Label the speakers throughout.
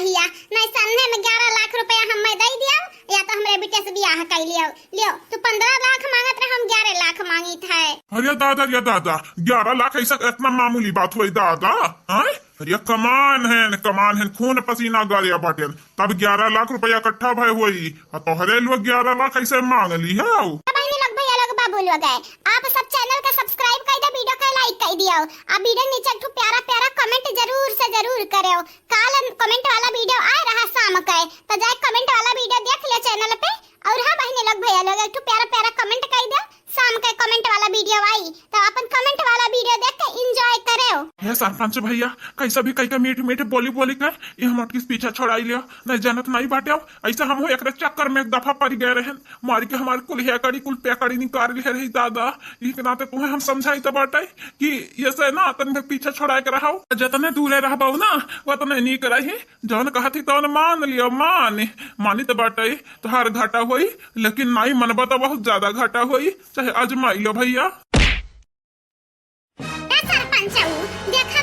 Speaker 1: कहिया नहीं सन्ने में 11 लाख रुपया हम मैं दे दिया या तो हमरे बेटे से बियाह कर लियो लियो तू 15 लाख मांगत रहे हम 11 लाख मांगी थे।
Speaker 2: अरे दादा 11 लाख ऐसा इतना मामूली बात हुई दादा? अरे कमान है खून पसीना गालिया बाटे तब 11 लाख रुपया इकट्ठा भय हुई तोहरे लोग 11 लाख ऐसे मांग ली है।
Speaker 1: बाबू लोग आप सब चैनल का सब्सक्राइब कर दो, वीडियो का लाइक कर दियो, आप वीडियो नीचे एक प्यारा कमेंट जरूर से जरूर करो। काल कमेंट वाला वीडियो आ रहा शाम का तो जाए कमेंट वाला वीडियो देख ले चैनल पे। और हाँ बहने लोग भैया लोग एक प्यारा कमेंट कर दो, शाम का कमेंट वाला वीडियो आई तो अपन कमेंट वाला वीडियो देख के एंजॉय करो।
Speaker 2: हे सरपंच भैया कैसा भी कई मीठ बोली कर ये हम किस पीछे छोड़ाई लियो नहीं जानत नहीं बाटे ऐसा हम एक चक्कर में एक दफा पड़ गए रहे मार के हमारे कुल हेकड़ी कुल पेकड़ी निकाल ले रही दादा। इस नाते तुम्हें हम समझाई तो बाटे कि ये से ना तन पीछे छोड़ाए के रहो जतने दूरे रहबो ना वतने नहीं करही जौन कहती तो मान लियो मानी तो बाटे तोहार घाटा होई लेकिन नहीं मनबा तो बहुत ज्यादा घाटा होई चाहे आजमाई लो भैया।
Speaker 1: सरपंच देखा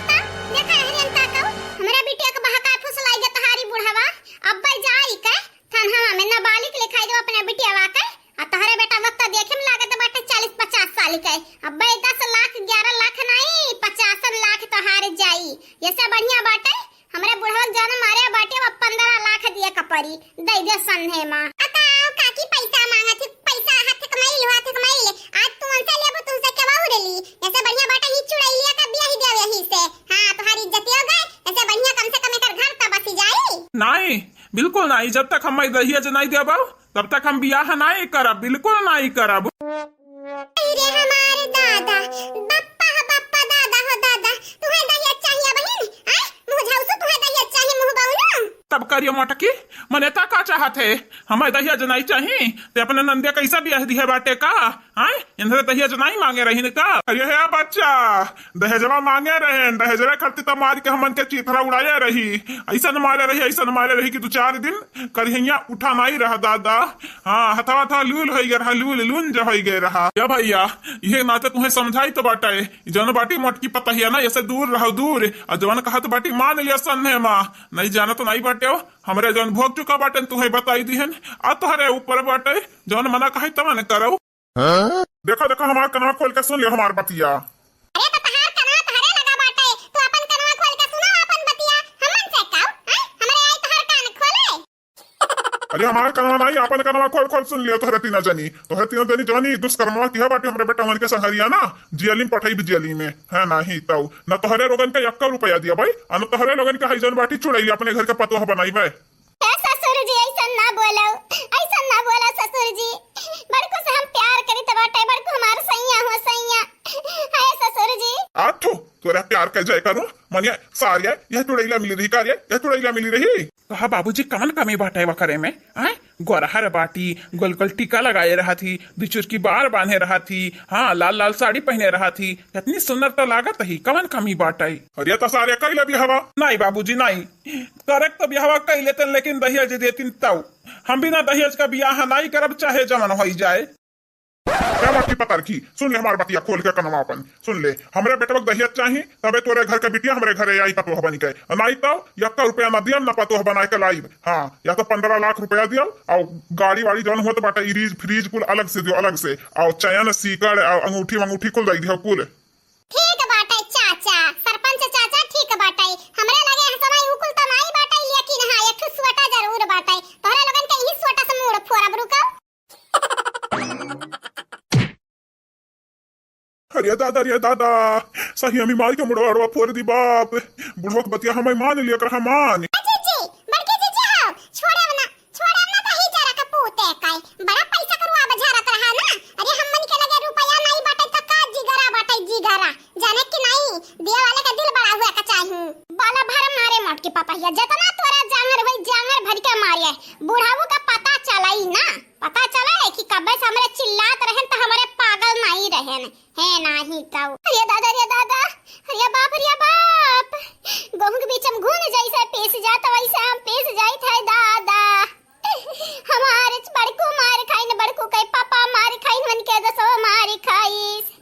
Speaker 1: हरियन ताकौ हमरा बिटिया के बहका फुसलाई के तहारी बुढ़ावा अब्बा जाई के थाना में नाबालिग लिखाई दो अपने बिटिया वाके आ तहरे बेटा वक्त देखे में लागत बाटे 40-50 साल के अब्बा 10 लाख 11 लाख नहीं 50 लाख तहारे जाई। ये से बढ़िया बाटे हमरे बुढ़वा जान मारे बाटे 15 लाख दिए कपरी दे दे सन्हे मां अताओ काकी पैसा मांगत पैसा हाथ कमाई ले आज तू उनसे लेबो तुमसे के बाहु रेली ऐसे बढ़िया बाटे ही चुड़ैल लिया का बियाह ही देवे ही से। हां तुम्हारी इज्जत हो गई ऐसे बढ़िया कम से कम एकर घर त बसी जाई नहीं
Speaker 2: बिल्कुल नहीं जब तक हम दहिया नहीं देबो तब तक हम बियाह नहीं करब बिल्कुल नहीं करब।
Speaker 1: अरे हमारे दादा बप्पा दादा हो दादा तुम्हें दहिया चाहिए बहन मुंह झाउसो तुम्हें दहिया चाहिए मुंह बाऊ
Speaker 2: तब करियो मोटकी मने ता का चाहत है हमें दहिया जनाई चाहिए ते अपने नंदे कैसा बियाह दिया बाटे का इन्हें दहिया जनाई मांगे रही ने का। अरे है बच्चा दहेजवा मांगे रहे दहेजवा करती तो मार के हमन के चीथरा उड़ाया रही ऐसा न मारे रही कि 2-4 दिन करिया उठा नहीं रहा दादा। हाँ हथवा था लूल हो गया लून जो हो गया रहा या भैया ये नाते तुम्हें समझाई तो बाटा है जौन बाटी मोटकी पता ही है ना ऐसे दूर रहो दूर और जौन कहा तो बाटी मान लिया सन्ने माँ नहीं जाना तो नहीं बाटे हमरे जौन भोग चुका बाटे तुम्हें बताई दीहन आ तोहरे ऊपर बाटे जौन मना कही तो मैंने करो। देखो हमार कनवा खोल के सुन लियो हमार बतिया।
Speaker 1: अरे तो तहार कनवा तहरे लगा बाटे तू अपन कनवा खोल के सुनो अपन बतिया हमन से कहू हमरे आई तहार कान खोले।
Speaker 2: अरे हमार कनवा नहीं अपन कनवा खोल सुन लियो तोहरे तीन जनी जानी दुष्कर्मवा किया बाटे हमरे बेटा मन के सहरिया ना जियली में पठाई बिजली में है नहीं तो न तोहरे लोगन के 1 रुपया दिया भाई और न तोहरे लोगन के हईजन बाटी चुड़ैली अपने घर के पतोह बनाई भाई।
Speaker 1: ससुर जी ऐसा ना बोलो ससुर जी बड़को से हम प्यार करी तो बाटे बड़को हमार सैया है ससुर जी
Speaker 2: आठो तोरा प्यार कर जाए करो मनिया सारिया यह चुड़ैला मिली रही कार्य यह चुड़ैला मिली रही कहा बाबूजी कौन कमी बाटे वा करे में गोरहर बाटी गोल गोल टीका लगाए रहा थी बिचुर की बार बांधे रहा थी हाँ लाल साड़ी पहने रहा थी इतनी सुंदर तो लागत ही कवन कमी बाटे। अरे तो सारे कैले भी हवा नहीं बाबूजी नहीं करेक्ट तो बिहावा कई लेते लेकिन दहेज देती तब हम बिना दहेज का बियाह नहीं करब चाहे जमन हो जाए। क्या बात की पता रखी सुन ले हमारे बतिया खोल के कनवा अपन सुन ले हमरे बेटवा दहेज चाहिए तबे तोरे घर के बिटिया हमरे घरे आई पतोह बनी के नहीं तो 1 रुपया न दियम न पतोह बनाए के लाइब। हाँ या तो 15 लाख रुपया दियो और गाड़ी वाड़ी जौन होत बाटे इरीज फ्रीज कुल अलग से दियो अलग से और चयन सीकड़ और अंगूठी कुल दई दियो कुल।
Speaker 1: ठीक बाटे चाचा सरपंच चाचा ठीक बाटे हमरे लगे समय उकुल त नहीं बाटे लेकिन हां एक सुवटा जरूर बाटे तोरे लोगन के ई सुवटा से मुड़ फोरब रुका।
Speaker 2: अरे दादा सही हमें मार के मुड़वा फोड़ दी बाप बुढ़वा के बतिया हमें मान लिया कर मान
Speaker 1: जी बड़के जी आओ छोड़े ना तो ही जरा का पूते काई बड़ा पैसा करवा बजारत रहा ना। अरे हमन के लगे रुपया नहीं बाटे तो का जिगरा बाटे जिगरा जाने कि नहीं दिया वाले का दिल बड़ा हुआ का चाहूं बाला भर मारे मोट के पापा ये जतना तोरा जांगर भाई जांगर भर के मारिए बुढ़ाऊ का पता चलाई ना पता चला है कि कबे से हमरे चिल्लात रहन तो हमरे पागल नहीं रहन है नहीं तो। अरे दादा अरे बाप गहूं के बीच में घून जैसे पेस जात वैसे हम पेस जाई थे दादा हमारे बड़कू मार खाई न बड़कू के पापा मार खाई मन के दसो मार खाईस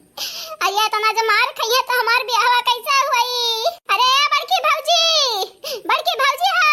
Speaker 1: अरे तना जो मार खाइए तो हमार ब्याह कैसा हुई। अरे बड़की भौजी हो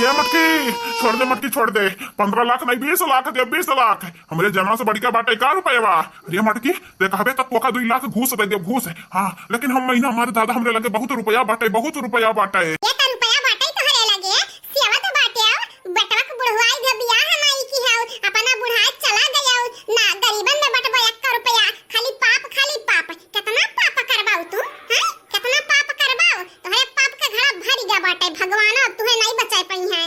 Speaker 2: ये मटकी छोड़ दे, मटकी छोड़ दे। 15 लाख नहीं 20 लाख दे, 20 लाख हमरे जमा से बढ़िया बाटे का रुपया। अरे मटकी देखा तक पोखा 2 लाख घूस दे दे घूस। हाँ लेकिन हम महीना हमारे दादा हमरे लगे बहुत रुपया बाटे, बहुत रुपया बाटे।
Speaker 1: ये का रुपया बाटे तोहरे लगे सेवा तो बाटे आओ बेटवा के बुढ़वाई दे बियाह नहीं की है अपना बुढ़ाई चला गया ना गरीबन में बटवा 1 रुपया खाली पाप कितना पाप करबाऊ तू हैं कितना पाप करबाऊ तोहरे पाप के घड़ा भर गया बाटे भगवान अब तुहे नहीं बचाए पई है।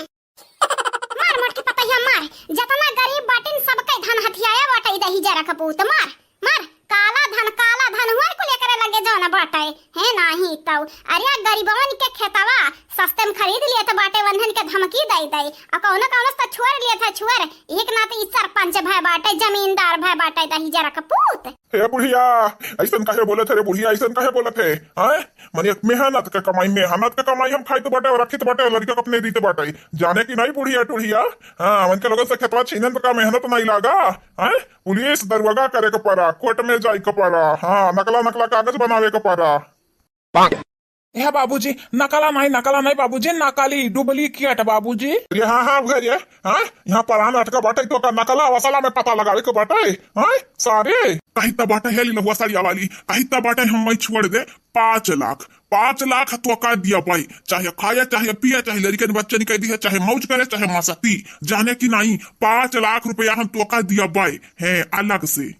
Speaker 1: मार मोट के पपैया मार जतना गरीब बाटिन सबके धन हथियाया बाटे दही जरा कपूत मार मार काला धन हुआ को लेकर लगे जाना बाटे है नाही तो अरे गरीबवन के खेतवा सस्ते में खरीद लिया तो बाटे बंधन के धमकी दई आ कौनो तो छोड़ लिया था छुअर एक ना तो सरपंच भाई बाटे जमींदार भाई बाटे दही जरा कपूत।
Speaker 2: हे बुढ़िया ऐसन काहे बोले थे रे बुढ़िया, ऐसन काहे बोले थे हैं? माने मेहनत के कमाई हम खाई तो बाटे और रखी तो बाटे लड़का अपने दीते बाटे जाने की नहीं बुढ़िया टुढ़िया। हाँ मन के लोगों से खेतवा छीनन का मेहनत नहीं लागा हैं? पुलिस दरवाजा करे के पड़ा, कोर्ट में जाए के पड़ा, हाँ नकला कागज बनावे के पड़ा।
Speaker 3: है बाबूजी नकला नहीं बाबूजी, नकली डुप्लीकेट बाबूजी।
Speaker 2: हाँ भैया हाँ यहाँ परान अटका बाटे तो का नकला वसला में पता लगावे के बाटे हाँ सारे कहीं तो बाटे है लहुआ साड़िया वाली कहीं तो बाटे हम वही छोड़ दे 5 लाख तो का दिया भाई, चाहे खाया चाहे पिया चाहे लड़के बच्चे निकल दिया चाहे मौज करे चाहे मस्ती जाने की नहीं 5 लाख रुपया हम तो का दिया भाई है अलग से।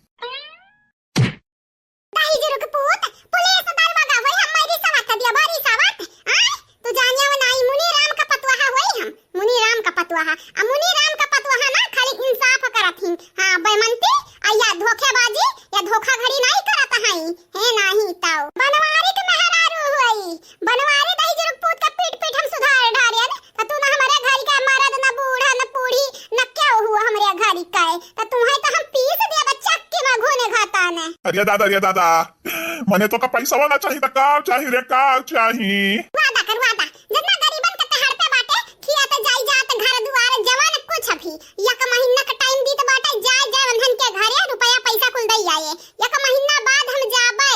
Speaker 1: धोखेबाजी या धोखाधड़ी नहीं करत हई है नाही ताऊ बनवारी के मेहरारू होई बनवारी दही जरूर पूत का पीठ हम सुधार ढारियन त तू ना हमारे घर का मर्द ना बूढ़ा ना बूढ़ी ना क्या हुआ हमारे घर का त तुम्हें तो हम पीस दिया बच्चा के में घोने घाता ने।
Speaker 2: अरे दादा मने तो का पैसा वाला चाहिए का चाहिए रे का चाहिए
Speaker 1: वादा जितना गरीबन के तहर पे बाटे खिया त जाई जात घर दुआर जवान कुछ अभी एक महीना का टाइम दी त बाटे जाय बंधन के घरे रुपया पैसा कुल दई आए एक महीना बाद हम जाबे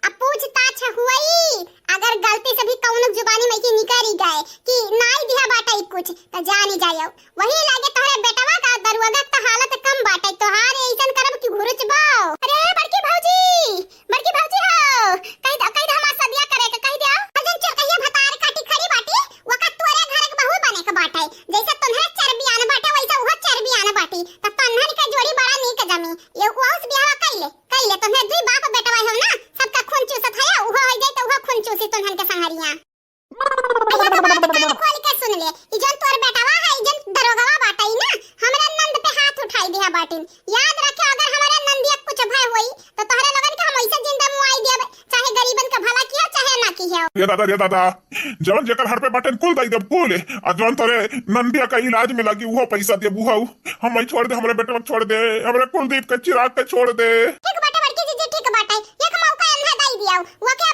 Speaker 1: अब पूछताछ हुई अगर गलती से भी कौनो जुबानी में की निकली गए कि नाई दिया बाटे कुछ त जानी जायो वही लागे तोहरे बेटवा का दरवाजा का हालत कम बाटे तोहार ऐसन करब कि घुरच बाओ। अरे बड़की भौजी हो कहि द हमार सदिया करे के कहि दियो अजन चरकहिया भतार काटी खरी बाटी वका तोरे घर के बहू बने के बाटे जैसे तोहरे चरबी आन बाटे वैसे उहो चरबी आन बाटी त तन्हन के जोड़ी बड़ा नीक जमी ये उस बियाह कइले तोहरे 2 बाप बेटवा हो ना सबका खून चूसत है उहो हो जाए त उहो खून चूसी तोहन के संहरिया खोल के सुन ले ई जन तोर बेटवा है ई जन दरोगवा बाटई ना हमरे नंद पे हाथ उठाई दिया बाटिन याद रखे अगर हमारे नंदिया कुछ भय होई तो तोहरे लगन के हम ऐसे जिंदा मुआई देब चाहे गरीबन का भला किया चाहे ना किया।
Speaker 2: ये दादा जवन जेकर हर पे बटन कुल दई दब कुल आ जवन तोरे नंदिया का इलाज में लगी वो पैसा दे बुहाऊ हम ही छोड़ दे हमरे बेटे को छोड़ दे हमरे कुलदीप के चिराग के छोड़ दे।
Speaker 1: ठीक बाटे बड़की जी ठीक बाटे एक मौका अन्हा दई दियो वो के